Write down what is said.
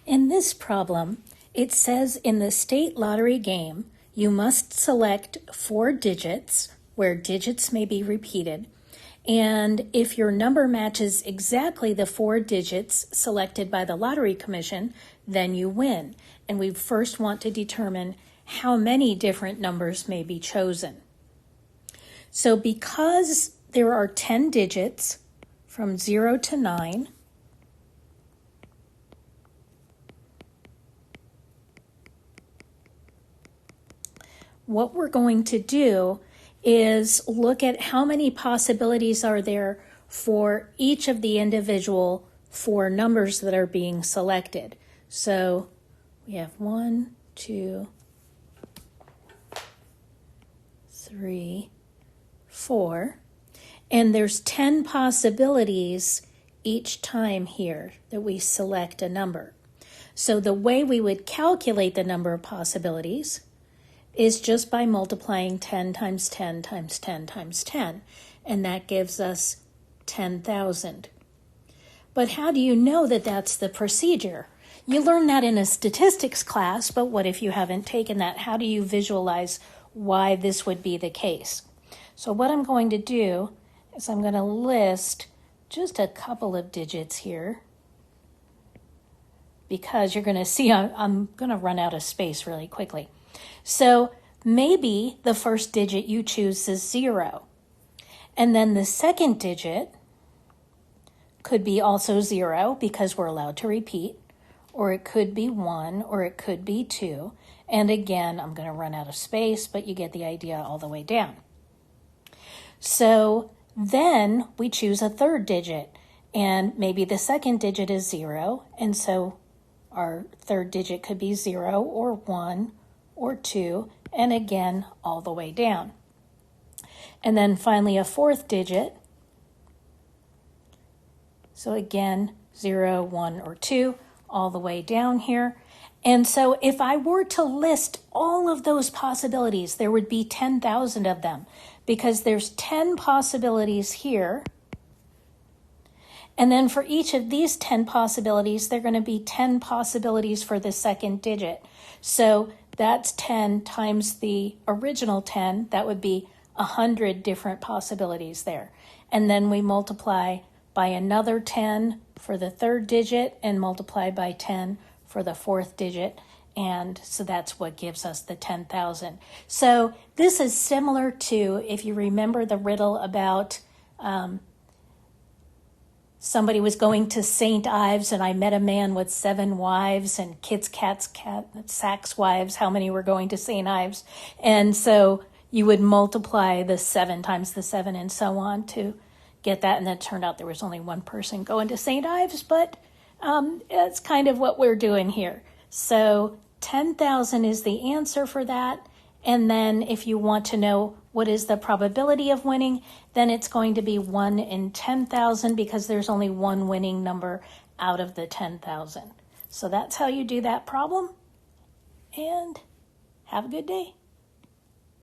In this problem, it says in the state lottery game, you must select 4 digits where digits may be repeated. And if your number matches exactly the 4 digits selected by the Lottery Commission, then you win. And we first want to determine how many different numbers may be chosen. So because there are 10 digits from 0 to 9, what we're going to do is look at how many possibilities are there for each of the individual 4 numbers that are being selected. So we have 1, 2, 3, 4, and there's 10 possibilities each time here that we select a number. So the way we would calculate the number of possibilities is just by multiplying 10 times 10 times 10 times 10, and that gives us 10,000. But how do you know that that's the procedure? You learn that in a statistics class, but what if you haven't taken that? How do you visualize why this would be the case? So what I'm going to do is I'm going to list just a couple of digits here, because you're going to see I'm going to run out of space really quickly. So maybe the first digit you choose is 0. And then the second digit could be also 0 because we're allowed to repeat, or it could be 1, or it could be 2. And again, I'm going to run out of space, but you get the idea all the way down. So then we choose a third digit, and maybe the second digit is 0, and so our third digit could be 0 or 1 or 2, and again, all the way down. And then finally a fourth digit. So again, 0, 1, or 2, all the way down here. And so if I were to list all of those possibilities, there would be 10,000 of them, because there's 10 possibilities here. And then for each of these 10 possibilities, there are going to be 10 possibilities for the second digit. So that's 10 times the original 10. That would be 100 different possibilities there. And then we multiply by another 10 for the third digit and multiply by 10 for the fourth digit. And so that's what gives us the 10,000. So this is similar to, if you remember the riddle about somebody was going to St. Ives, and I met a man with 7 wives, and kids, cats, sacks, wives, how many were going to St. Ives? And so you would multiply the 7 times the 7 and so on to get that. And then it turned out there was only one person going to St. Ives, but it's kind of what we're doing here. So 10,000 is the answer for that. And then if you want to know what is the probability of winning, then it's going to be 1 in 10,000, because there's only one winning number out of the 10,000. So that's how you do that problem. And have a good day.